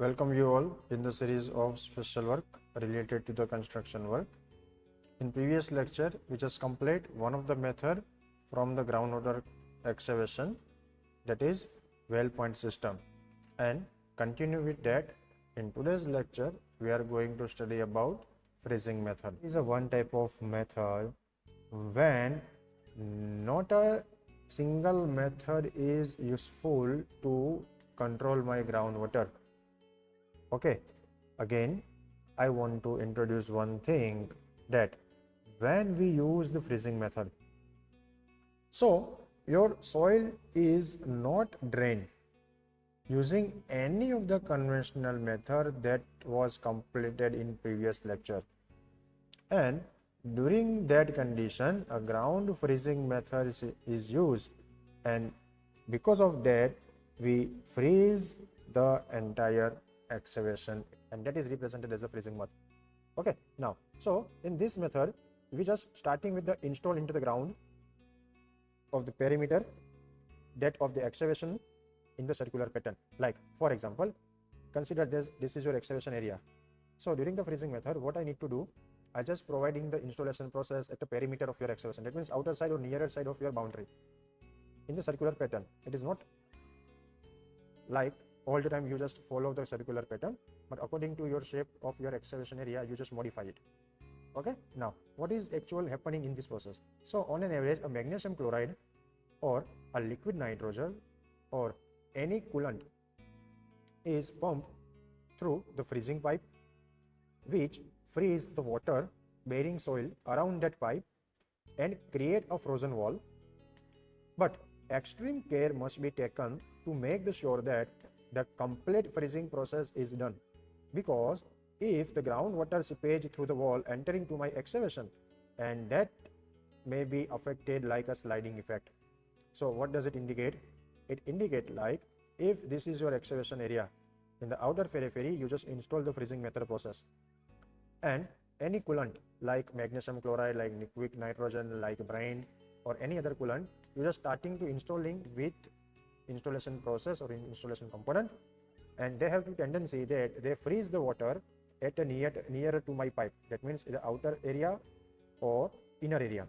Welcome you all in the series of special work related to the construction work. In previous lecture, we just complete one of the method from the groundwater excavation, that is well point system, and continue with that. In today's lecture, we are going to study about freezing method. It is a one type of method when not a single method is useful to control my groundwater. Okay, again I want to introduce one thing, that when we use the freezing method, so your soil is not drained using any of the conventional method that was completed in previous lecture, and during that condition a ground freezing method is used, and because of that we freeze the entire excavation, and that is represented as a freezing method. Okay, now so in this method we just starting with the install into the ground of the perimeter that of the excavation in the circular pattern. Like for example, consider this is your excavation area. So during the freezing method, what I need to do, I just providing the installation process at the perimeter of your excavation, that means outer side or nearer side of your boundary in the circular pattern. It is not like all the time you just follow the circular pattern, but according to your shape of your excavation area you just modify it. Okay, now what is actual happening in this process? So on an average, a magnesium chloride or a liquid nitrogen or any coolant is pumped through the freezing pipe, which freeze the water bearing soil around that pipe and create a frozen wall. But extreme care must be taken to make sure that the complete freezing process is done, because if the groundwater seepage through the wall entering to my excavation, and that may be affected like a sliding effect. So what does it indicate? It indicate like if this is your excavation area, in the outer periphery you just install the freezing method process, and any coolant like magnesium chloride, like liquid nitrogen, like brine or any other coolant, you just starting to installing with installation process or installation component, and they have the tendency that they freeze the water at a nearer to my pipe, that means the outer area or inner area.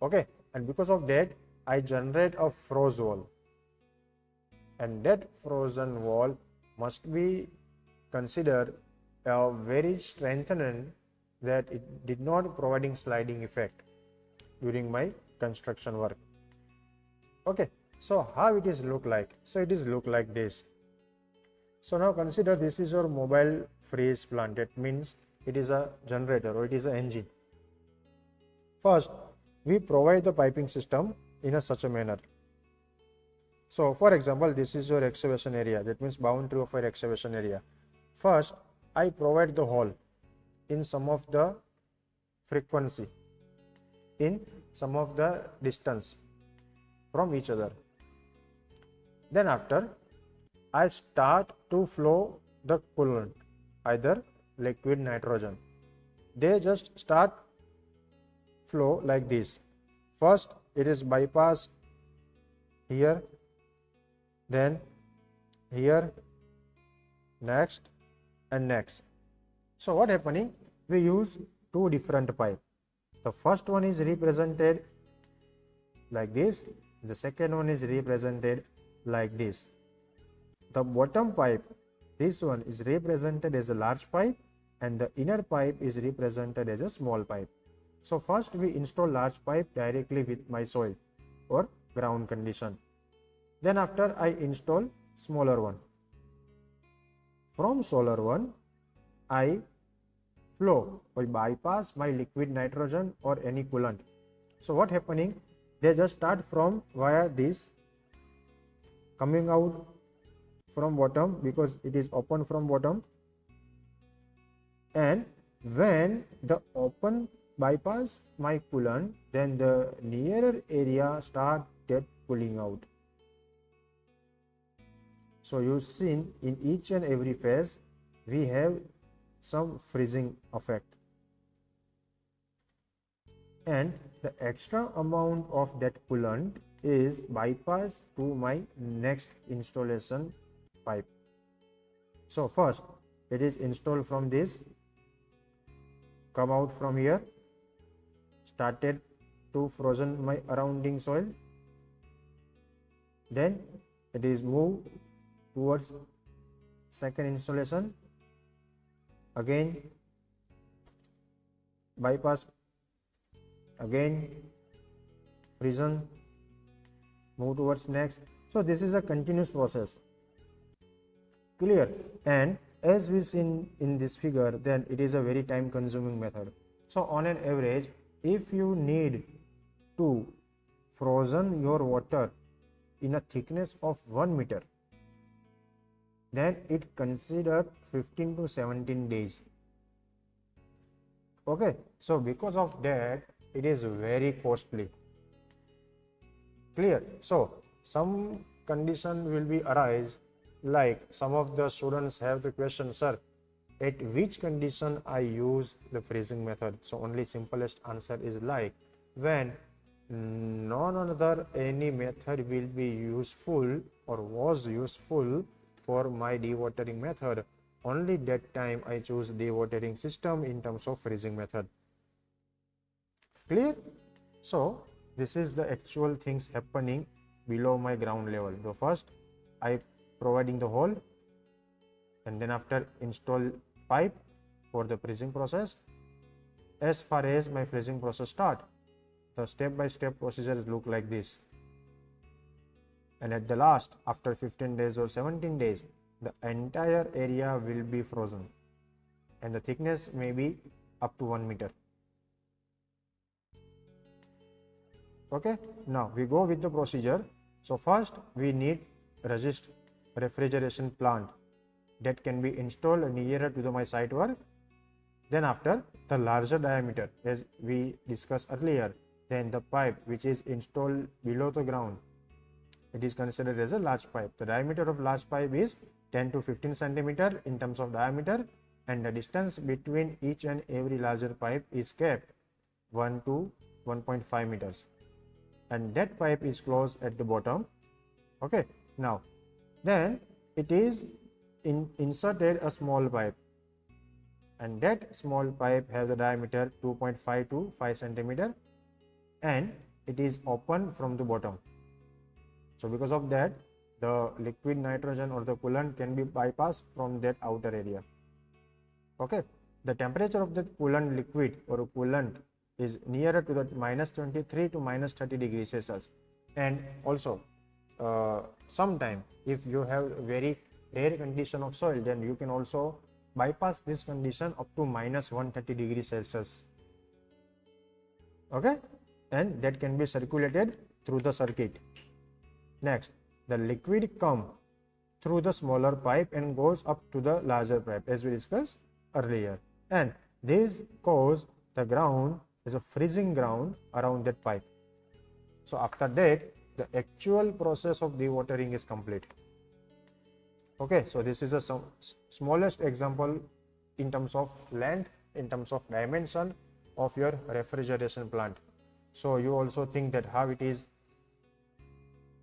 Okay, and because of that I generate a froze wall, and that frozen wall must be considered a very strengthened, that it did not providing sliding effect during my construction work. Okay, so how it is look like? So it is look like this. So now consider this is your mobile freeze plant, that means it is a generator or it is an engine. First we provide the piping system in such a manner. So for example, this is your excavation area, that means boundary of your excavation area. First I provide the hole in some of the frequency, in some of the distance from each other. Then after I start to flow the coolant, either liquid nitrogen. They just start flow like this. First it is bypass here, then here, next and next. So what happening? We use two different pipe. The first one is represented like this, the second one is represented like this. The bottom pipe, this one is represented as a large pipe, and the inner pipe is represented as a small pipe. So first we install large pipe directly with my soil or ground condition. Then after I install smaller one. From smaller one I flow or bypass my liquid nitrogen or any coolant. So what happening? They just start from via this, coming out from bottom because it is open from bottom, and when the open bypass my coolant, then the nearer area start get pulling out. So you see in each and every phase we have some freezing effect, and the extra amount of that coolant is bypassed to my next installation pipe. So first it is installed from this, come out from here, started to frozen my surrounding soil, then it is moved towards second installation, again bypass, again frozen, move towards next. So this is a continuous process. Clear? And as we seen in this figure, then it is a very time consuming method. So on an average, if you need to frozen your water in a thickness of 1 meter, then it consider 15 to 17 days. Okay, so because of that, it is very costly. Clear? So some condition will be arise, like some of the students have the question, sir, at which condition I use the freezing method? So only simplest answer is like when none other any method will be useful or was useful for my dewatering method, only that time I choose dewatering system in terms of freezing method. Clear? So this is the actual things happening below my ground level. So first I providing the hole, and then after install pipe for the freezing process. As far as my freezing process start, the step-by-step procedure look like this, and at the last, after 15 days or 17 days, the entire area will be frozen and the thickness may be up to 1 meter. Okay, now we go with the procedure. So first we need resist refrigeration plant that can be installed nearer to my site work. Then after the larger diameter, as we discussed earlier, then the pipe which is installed below the ground, it is considered as a large pipe. The diameter of large pipe is 10 to 15 centimeter in terms of diameter, and the distance between each and every larger pipe is kept 1 to 1.5 meters, and that pipe is closed at the bottom. Okay, now then it is inserted a small pipe, and that small pipe has a diameter 2.5 to 5 centimeter, and it is open from the bottom. So because of that, the liquid nitrogen or the coolant can be bypassed from that outer area. Okay, the temperature of the coolant liquid or coolant is nearer to the -23 to -30 degrees Celsius. And also sometime if you have very rare condition of soil, then you can also bypass this condition up to -130 degrees Celsius. Okay, and that can be circulated through the circuit. Next, the liquid come through the smaller pipe and goes up to the larger pipe, as we discussed earlier, and this cause the ground is a freezing ground around that pipe. So after that, the actual process of dewatering is complete. Okay, so this is a smallest example in terms of length, in terms of dimension of your refrigeration plant. So you also think that how it is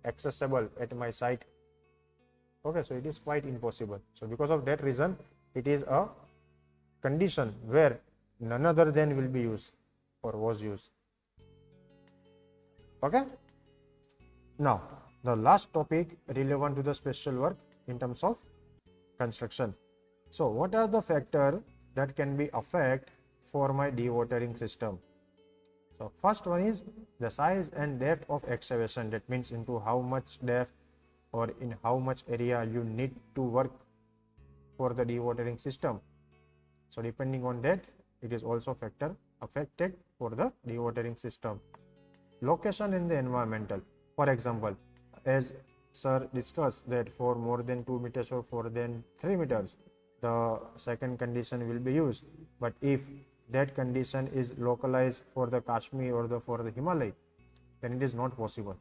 accessible at my site. Okay, so it is quite impossible. So because of that reason, it is a condition where none other than will be used or was used. Okay, now the last topic relevant to the special work in terms of construction. So what are the factors that can be affect for my dewatering system? So first one is the size and depth of excavation. That means into how much depth or in how much area you need to work for the dewatering system. So depending on that, it is also factor affected for the dewatering system. Location and the environmental. For example, as sir discussed that for more than 2 meters or more than 3 meters, the second condition will be used. But if that condition is localized for the Kashmir or for the Himalaya, then it is not possible.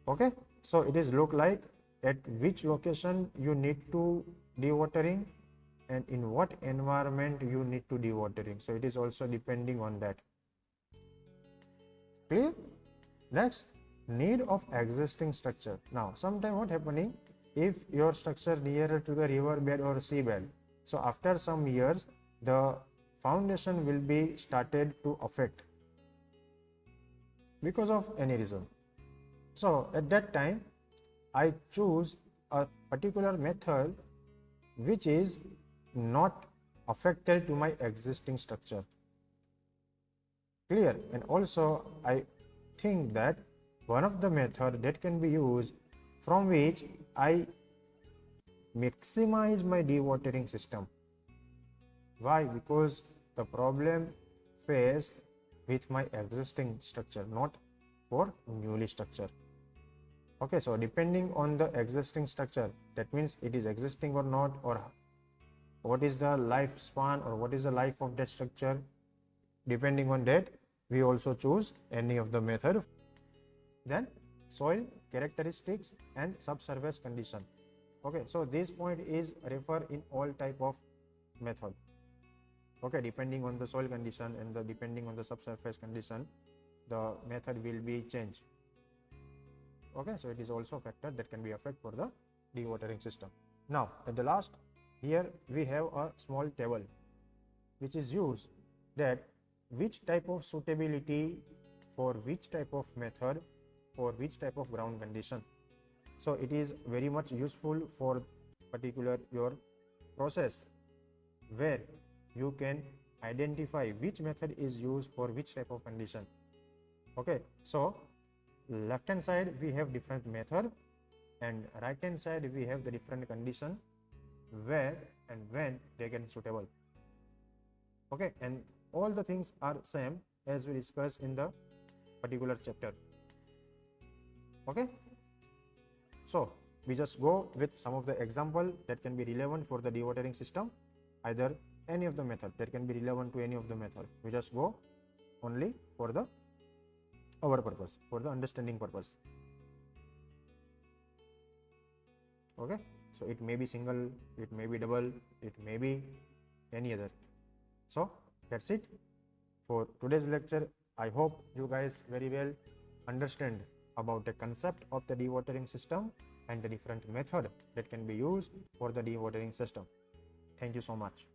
Okay, so it is look like at which location you need to dewatering and in what environment you need to dewatering. So it is also depending on that. Clear? Next, need of existing structure. Now sometime what happening, if your structure nearer to the river bed or seabed, so after some years the foundation will be started to affect because of any reason. So at that time I choose a particular method which is not affected to my existing structure. Clear? And also I think that one of the method that can be used from which I maximize my dewatering system. Why? Because the problem faced with my existing structure, not for newly structure. Okay, so depending on the existing structure, that means it is existing or not, or what is the lifespan or what is the life of that structure, depending on that we also choose any of the method. Then soil characteristics and subsurface condition. Okay, so this point is refer in all type of method. Okay, depending on the soil condition and depending on the subsurface condition, the method will be changed. Okay, so it is also a factor that can be affect for the dewatering system. Now at the last, here we have a small table which is used that which type of suitability for which type of method for which type of ground condition. So it is very much useful for particular your process where you can identify which method is used for which type of condition. Okay, so left hand side we have different method and right hand side we have the different condition where and when they can suitable. Okay, and all the things are same as we discussed in the particular chapter. Okay, so we just go with some of the example that can be relevant for the dewatering system, either any of the method that can be relevant to any of the method. We just go only for the our purpose, for the understanding purpose. Okay, so it may be single, it may be double, it may be any other. So that's it for today's lecture. I hope you guys very well understand about the concept of the dewatering system and the different method that can be used for the dewatering system. Thank you so much.